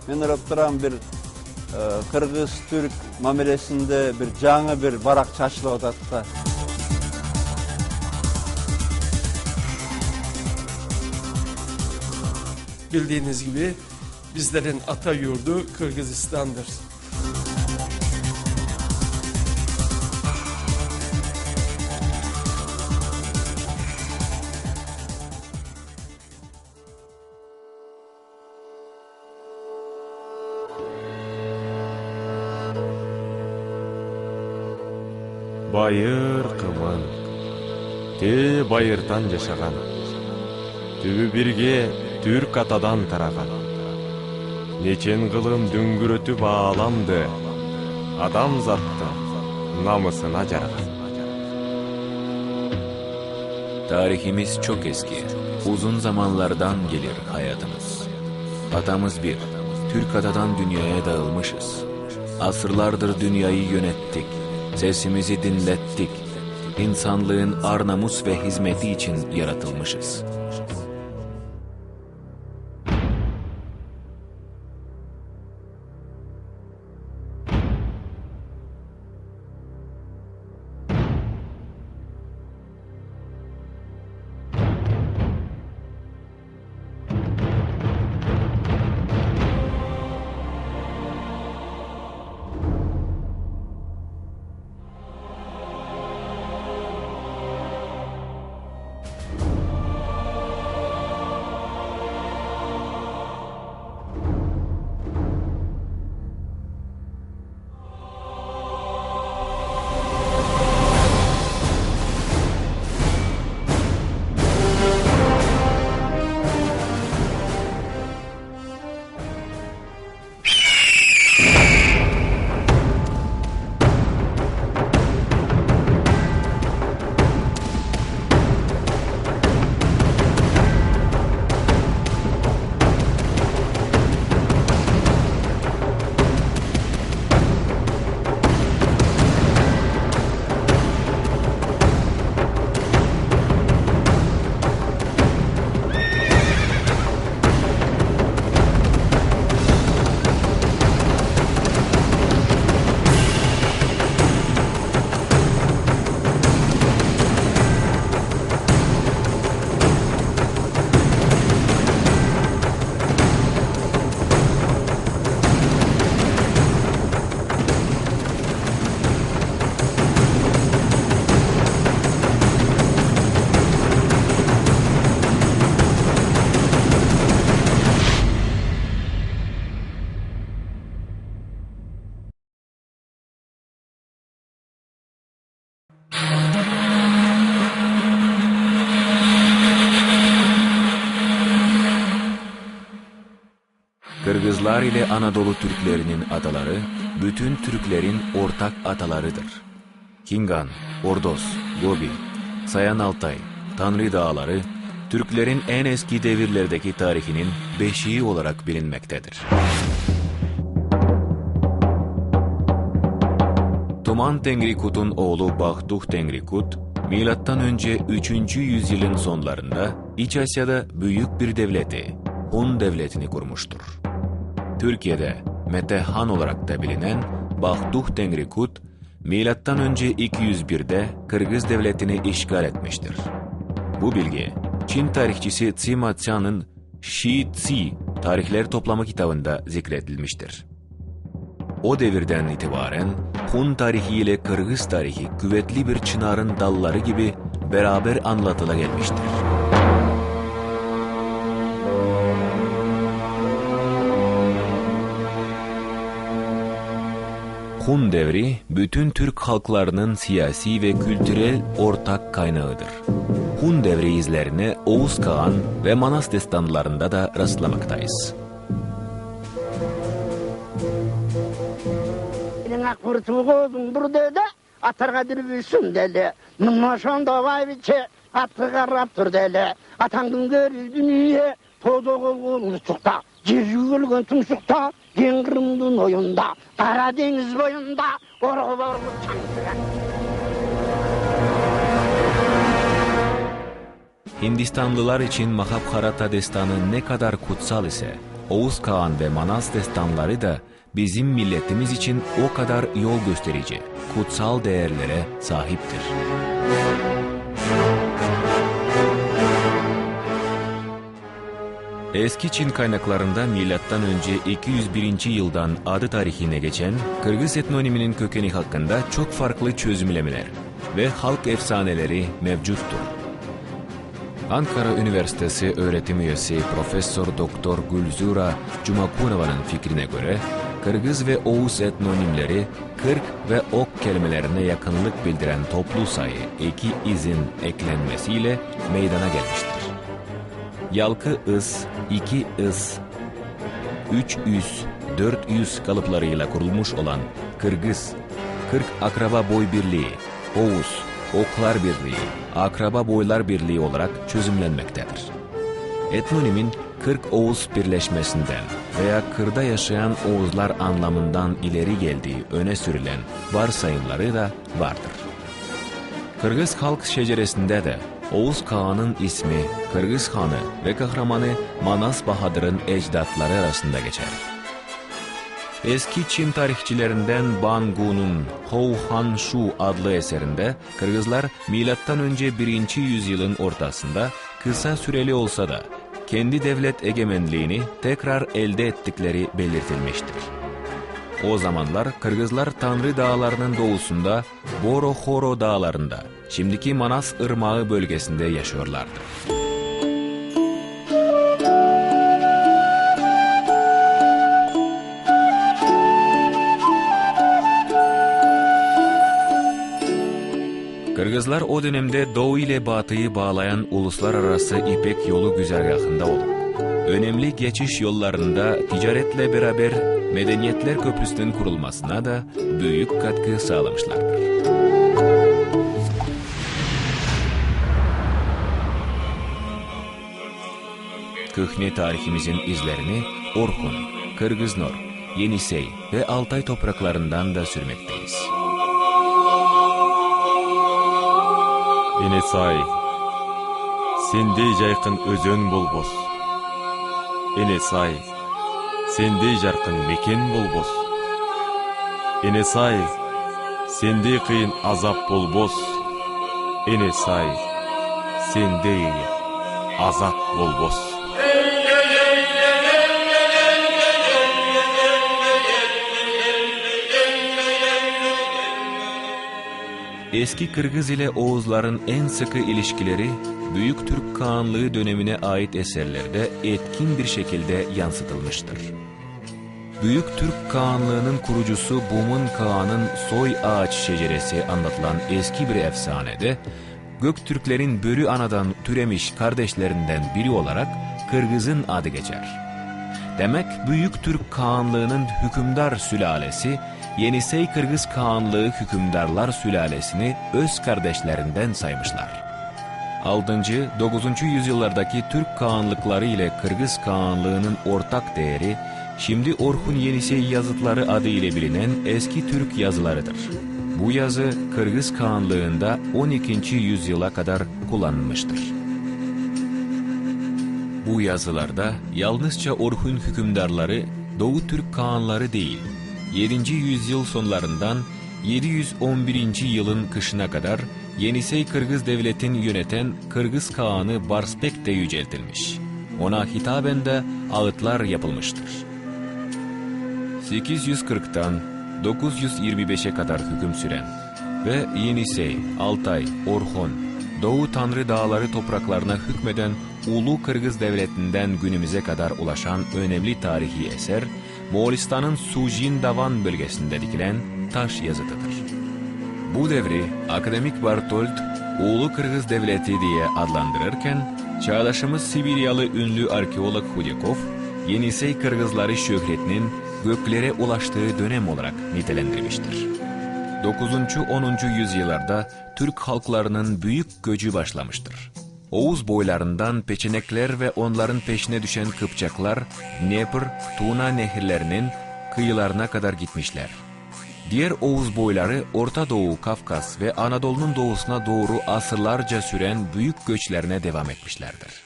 Men araptıran bir Kırgız-Türk mamelesinde bir жаңы bir barak çaşılıp atatta. Bildiğiniz gibi bizlerin ata yurdu Kırgızistan'dır. Байыр кымын, те байыртан жашаган, түбү бирге түрк атадан тараган. Нечен кылым дүңгүрөтүп ааламды, адам заттын намысына жараган. Tarihimiz çok eski, uzun zamanlardan gelir hayatımız. Atamız bir, Türk atadan dünyaya dağılmışız. Asırlardır dünyayı yönettik, sesimizi dinlettik. İnsanlığın ar namus ve hizmeti için yaratılmışız. Kırgızlar ile Anadolu Türklerinin ataları, bütün Türklerin ortak atalarıdır. Kingan, Ordos, Gobi, Sayan Altay, Tanrı Dağları, Türklerin en eski devirlerdeki tarihinin beşiği olarak bilinmektedir. Tuman Tengrikut'un oğlu Bahtuh Tengrikut, M.Ö. 3. yüzyılın sonlarında İç Asya'da büyük bir devleti, Hun Devleti'ni kurmuştur. Türkiye'de Metehan olarak da bilinen Bahtuh Tengrikut, M.Ö. 201'de Kırgız Devleti'ni işgal etmiştir. Bu bilgi, Çin tarihçisi Sima Tsia'nın Shi Tsi Tarihler Toplamı kitabında zikredilmiştir. O devirden itibaren Hun tarihi ile Kırgız tarihi kuvvetli bir çınarın dalları gibi beraber anlatıla gelmiştir. Hun devri, bütün Türk halklarının siyasi ve kültürel ortak kaynağıdır. Hun devri izlerine Oğuz Kağan ve Manas destanlarında da rastlamaktayız. Yengir'in oyunda, Karadeniz boyunda, oralarımız çankıran. Hindistanlılar için Mahabharata destanı ne kadar kutsal ise, Oğuz Kağan ve Manas destanları da bizim milletimiz için o kadar yol gösterici, kutsal değerlere sahiptir. Eski Çin kaynaklarında milattan önce 201. yıldan adı tarihine geçen Kırgız etnoniminin kökeni hakkında çok farklı çözümlemeler ve halk efsaneleri mevcuttur. Ankara Üniversitesi öğretim üyesi Profesör Doktor Gülzura Cumakunova'nın fikrine göre Kırgız ve Oğuz etnonimleri kırk ve ok kelimelerine yakınlık bildiren toplu sayı iki izin eklenmesiyle meydana gelmiştir. Yalkı ıs, iki ıs, 300, 400 kalıplarıyla kurulmuş olan Kırgız, 40 akraba boy birliği, Oğuz, oklar birliği, akraba boylar birliği olarak çözümlenmektedir. Etnonimin 40 Oğuz birleşmesinden veya kırda yaşayan Oğuzlar anlamından ileri geldiği öne sürülen varsayımları da vardır. Kırgız halk şeceresinde de Oğuz Kağan'ın ismi Kırgız Hanı ve kahramanı Manas Bahadır'ın ecdatları arasında geçer. Eski Çin tarihçilerinden Ban Gu'nun Hou Han Shu adlı eserinde Kırgızlar M.Ö. 1. yüzyılın ortasında kısa süreli olsa da kendi devlet egemenliğini tekrar elde ettikleri belirtilmiştir. O zamanlar Kırgızlar Tanrı Dağları'nın doğusunda Boro-Horo Dağları'nda, şimdiki Manas Irmağı bölgesinde yaşıyorlardı. Kırgızlar o dönemde Doğu ile Batı'yı bağlayan uluslararası İpek yolu güzergahında olup, önemli geçiş yollarında ticaretle beraber Medeniyetler Köprüsü'nün kurulmasına da büyük katkı sağlamışlardır. Köhne tarihimizin izlerini Orhun, Kırgıznor, Yenisey ve Altay topraklarından da sürmekteyiz. Enesay, sendey jayqın özön bolbos. Enesay, sendey jarqın meken bolbos. Enesay, sendey kıyın azap bolbos. Enesay, sendey azap bolbos. Eski Kırgız ile Oğuzların en sıkı ilişkileri Büyük Türk Kağanlığı dönemine ait eserlerde etkin bir şekilde yansıtılmıştır. Büyük Türk Kağanlığı'nın kurucusu Bumun Kağan'ın soy ağaç şeceresi anlatılan eski bir efsanede Göktürklerin Börü Anadan türemiş kardeşlerinden biri olarak Kırgız'ın adı geçer. Demek Büyük Türk Kağanlığı'nın hükümdar sülalesi Yenisey Kırgız Kağanlığı hükümdarlar sülalesini öz kardeşlerinden saymışlar. 6. 9. yüzyıllardaki Türk Kağanlıkları ile Kırgız Kağanlığı'nın ortak değeri, şimdi Orhun Yenisey yazıtları adı ile bilinen eski Türk yazılarıdır. Bu yazı Kırgız Kağanlığı'nda 12. yüzyıla kadar kullanılmıştır. Bu yazılarda yalnızca Orhun hükümdarları Doğu Türk Kağanları değil, 7. yüzyıl sonlarından 711. yılın kışına kadar Yenisey Kırgız Devleti'nin yöneten Kırgız Kağanı Barspek de yüceltilmiş. Ona hitaben de ağıtlar yapılmıştır. 840'tan 925'e kadar hüküm süren ve Yenisey, Altay, Orhun, Doğu Tanrı Dağları topraklarına hükmeden Ulu Kırgız Devleti'nden günümüze kadar ulaşan önemli tarihi eser, Moğolistan'ın Sujin Davan bölgesinde dikilen taş yazıtıdır. Bu devri akademik Bartolt, Ulu Kırgız Devleti diye adlandırırken, çağdaşımız Sibiryalı ünlü arkeolog Hudakov, Yenisey Kırgızları şöhretinin göklere ulaştığı dönem olarak nitelendirmiştir. 9. 10. yüzyıllarda Türk halklarının büyük göçü başlamıştır. Oğuz boylarından Peçenekler ve onların peşine düşen Kıpçaklar, Dnepr, Tuna nehirlerinin kıyılarına kadar gitmişler. Diğer Oğuz boyları Orta Doğu, Kafkas ve Anadolu'nun doğusuna doğru asırlarca süren büyük göçlerine devam etmişlerdir.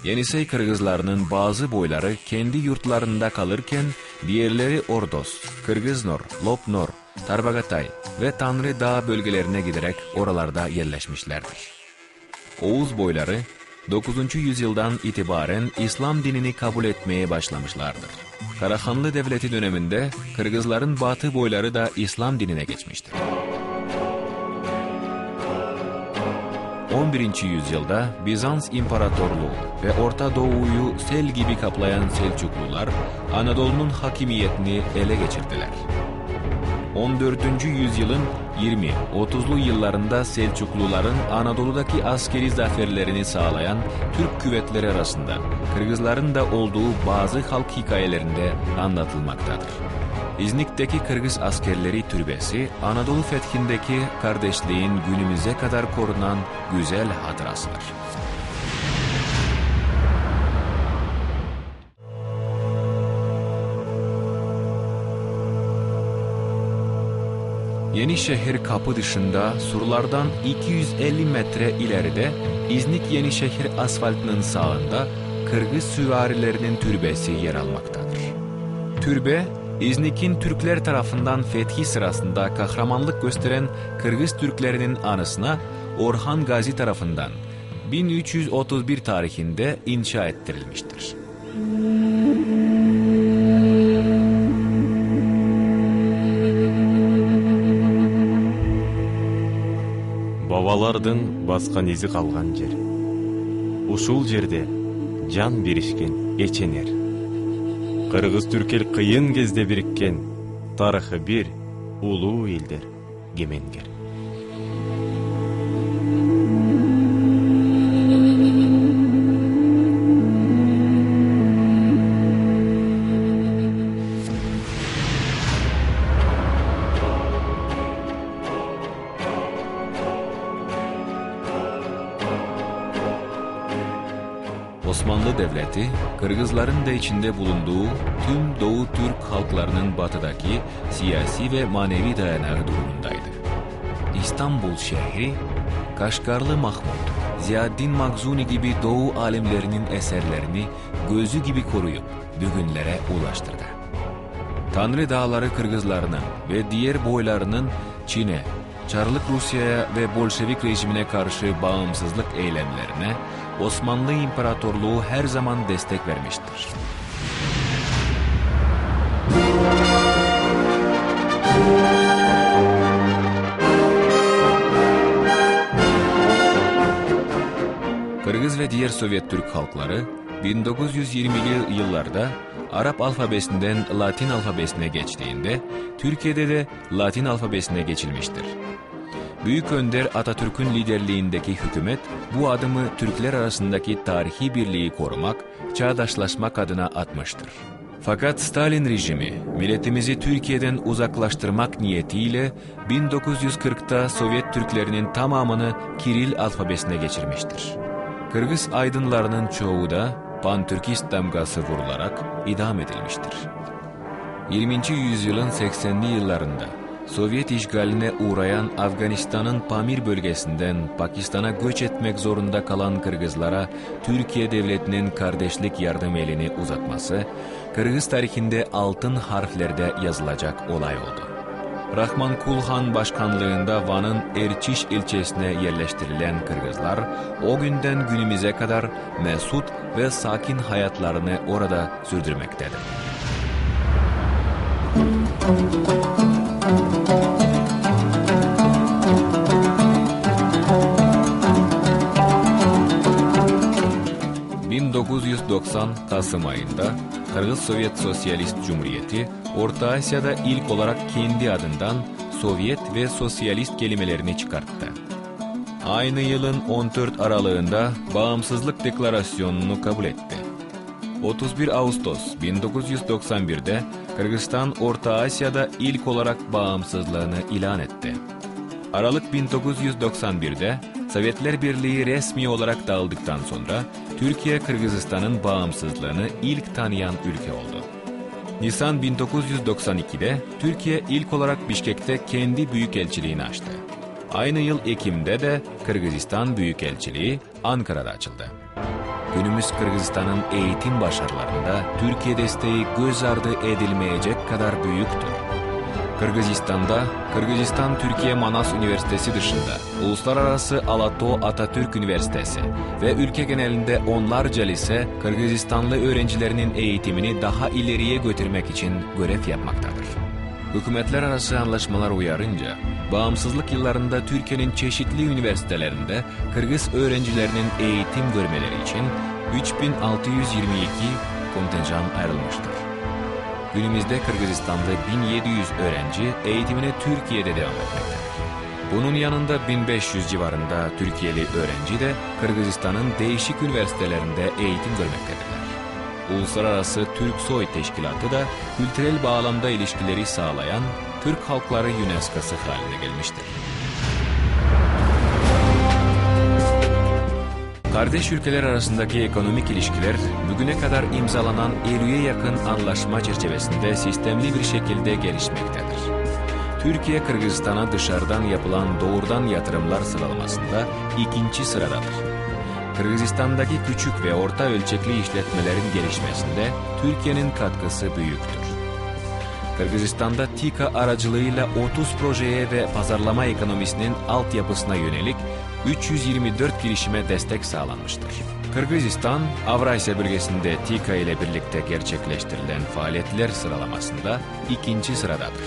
Yenisey Kırgızlarının bazı boyları kendi yurtlarında kalırken diğerleri Ordos, Kırgıznor, Lopnor, Tarbagatay ve Tanrı Dağı bölgelerine giderek oralarda yerleşmişlerdir. Oğuz boyları 9. yüzyıldan itibaren İslam dinini kabul etmeye başlamışlardır. Karahanlı Devleti döneminde Kırgızların batı boyları da İslam dinine geçmiştir. 11. yüzyılda Bizans İmparatorluğu ve Orta Doğu'yu sel gibi kaplayan Selçuklular Anadolu'nun hakimiyetini ele geçirdiler. 14. yüzyılın 20-30'lu yıllarında Selçukluların Anadolu'daki askeri zaferlerini sağlayan Türk kuvvetleri arasında Kırgızların da olduğu bazı halk hikayelerinde anlatılmaktadır. İznik'teki Kırgız askerleri türbesi Anadolu fethindeki kardeşliğin günümüze kadar korunan güzel hatırasıdır. Yenişehir kapı dışında surlardan 250 metre ileride İznik Yenişehir asfaltının sağında Kırgız süvarilerinin türbesi yer almaktadır. Türbe, İznik'in Türkler tarafından fethi sırasında kahramanlık gösteren Kırgız Türklerinin anısına Orhan Gazi tarafından 1331 tarihinde inşa ettirilmiştir. Babalardan baskan izi kalgan yer. Ушул жерде жан беришкен эченер. Кыргыз Түркел кыйын кезде бириккен, тарыхы бир, улуу элдер кеменгер. Osmanlı Devleti, Kırgızların da içinde bulunduğu tüm Doğu Türk halklarının batıdaki siyasi ve manevi dayanağı durumundaydı. İstanbul şehri, Kaşgarlı Mahmud, Ziyaddin Magzuni gibi Doğu alimlerinin eserlerini gözü gibi koruyup bugünlere ulaştırdı. Tanrı Dağları Kırgızlarının ve diğer boylarının Çin'e, Çarlık Rusya'ya ve Bolşevik rejimine karşı bağımsızlık eylemlerine Osmanlı İmparatorluğu her zaman destek vermiştir. Kırgız ve diğer Sovyet Türk halkları 1920'li yıllarda Arap alfabesinden Latin alfabesine geçtiğinde Türkiye'de de Latin alfabesine geçilmiştir. Büyük Önder Atatürk'ün liderliğindeki hükümet bu adımı Türkler arasındaki tarihi birliği korumak, çağdaşlaşmak adına atmıştır. Fakat Stalin rejimi milletimizi Türkiye'den uzaklaştırmak niyetiyle 1940'ta Sovyet Türklerinin tamamını Kiril alfabesine geçirmiştir. Kırgız aydınlarının çoğu da Pan-Türkist damgası vurularak idam edilmiştir. 20. yüzyılın 80'li yıllarında Sovyet işgaline uğrayan Afganistan'ın Pamir bölgesinden Pakistan'a göç etmek zorunda kalan Kırgızlara Türkiye Devleti'nin kardeşlik yardım elini uzatması, Kırgız tarihinde altın harflerde yazılacak olay oldu. Rahman Kulhan başkanlığında Van'ın Erçiş ilçesine yerleştirilen Kırgızlar, o günden günümüze kadar mesut ve sakin hayatlarını orada sürdürmektedir. ...1990 Kasım ayında Kırgız Sovyet Sosyalist Cumhuriyeti Orta Asya'da ilk olarak kendi adından Sovyet ve Sosyalist kelimelerini çıkarttı. Aynı yılın 14 aralığında Bağımsızlık Deklarasyonunu kabul etti. 31 Ağustos 1991'de Kırgızistan Orta Asya'da ilk olarak bağımsızlığını ilan etti. Aralık 1991'de Sovyetler Birliği resmi olarak dağıldıktan sonra Türkiye Kırgızistan'ın bağımsızlığını ilk tanıyan ülke oldu. Nisan 1992'de Türkiye ilk olarak Bişkek'te kendi büyükelçiliğini açtı. Aynı yıl Ekim'de de Kırgızistan Büyükelçiliği Ankara'da açıldı. günümüz Kırgızistan'ın eğitim başarılarında Türkiye desteği göz ardı edilmeyecek kadar büyüktür. Kırgızistan'da, Kırgızistan Türkiye Manas Üniversitesi dışında Uluslararası Alato Atatürk Üniversitesi ve ülke genelinde onlarca lise Kırgızistanlı öğrencilerinin eğitimini daha ileriye götürmek için görev yapmaktadır. Hükümetler arası anlaşmalar uyarınca, bağımsızlık yıllarında Türkiye'nin çeşitli üniversitelerinde Kırgız öğrencilerinin eğitim görmeleri için 3622 kontenjan ayrılmıştır. Günümüzde Kırgızistan'da 1700 öğrenci eğitimine Türkiye'de devam etmektedir. Bunun yanında 1500 civarında Türkiye'li öğrenci de Kırgızistan'ın değişik üniversitelerinde eğitim görmektedirler. Uluslararası Türk-Soy Teşkilatı da kültürel bağlamda ilişkileri sağlayan Türk Halkları UNESCO'su haline gelmiştir. Kardeş ülkeler arasındaki ekonomik ilişkiler bugüne kadar imzalanan 50'ye yakın anlaşma çerçevesinde sistemli bir şekilde gelişmektedir. Türkiye, Kırgızistan'a dışarıdan yapılan doğrudan yatırımlar sıralamasında 2. sıradadır. Kırgızistan'daki küçük ve orta ölçekli işletmelerin gelişmesinde Türkiye'nin katkısı büyüktür. Kırgızistan'da TİKA aracılığıyla 30 projeye ve pazarlama ekonomisinin altyapısına yönelik 324 girişime destek sağlanmıştır. Kırgızistan, Avrasya bölgesinde TİKA ile birlikte gerçekleştirilen faaliyetler sıralamasında 2. sıradadır.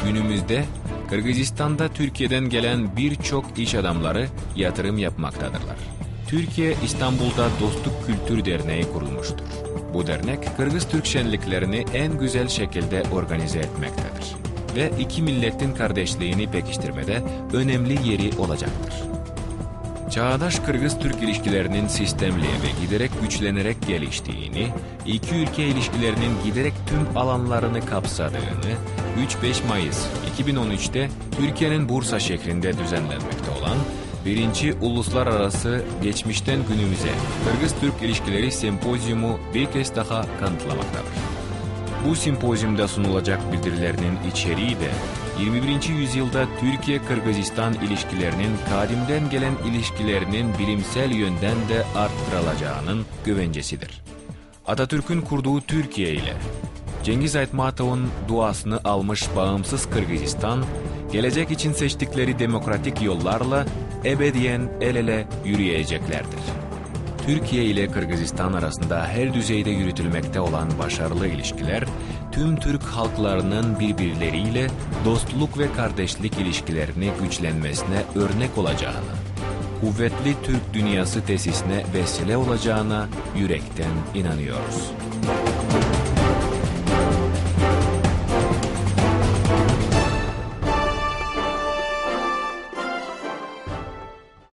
Günümüzde Kırgızistan'da Türkiye'den gelen birçok iş adamları yatırım yapmaktadırlar. Türkiye, İstanbul'da Dostluk Kültür Derneği kurulmuştur. Bu dernek, Kırgız-Türk şenliklerini en güzel şekilde organize etmektedir ve iki milletin kardeşliğini pekiştirmede önemli yeri olacaktır. Çağdaş Kırgız-Türk ilişkilerinin sistemli ve giderek güçlenerek geliştiğini, iki ülke ilişkilerinin giderek tüm alanlarını kapsadığını, 3-5 Mayıs 2013'te Türkiye'nin Bursa şehrinde düzenlenmekte olan 1. Uluslararası Geçmişten Günümüze Kırgız-Türk İlişkileri Sempozyumu bir kez daha kanıtlamaktadır. Bu sempozyumda sunulacak bildirilerinin içeriği de 21. yüzyılda Türkiye-Kırgızistan ilişkilerinin kadimden gelen ilişkilerinin bilimsel yönden de arttırılacağının güvencesidir. Atatürk'ün kurduğu Türkiye ile Cengiz Aytmatov'un duasını almış bağımsız Kırgızistan, gelecek için seçtikleri demokratik yollarla ebediyen el ele yürüyeceklerdir. Türkiye ile Kırgızistan arasında her düzeyde yürütülmekte olan başarılı ilişkiler, tüm Türk halklarının birbirleriyle dostluk ve kardeşlik ilişkilerini güçlenmesine örnek olacağına, kuvvetli Türk dünyası tesisine vesile olacağına yürekten inanıyoruz.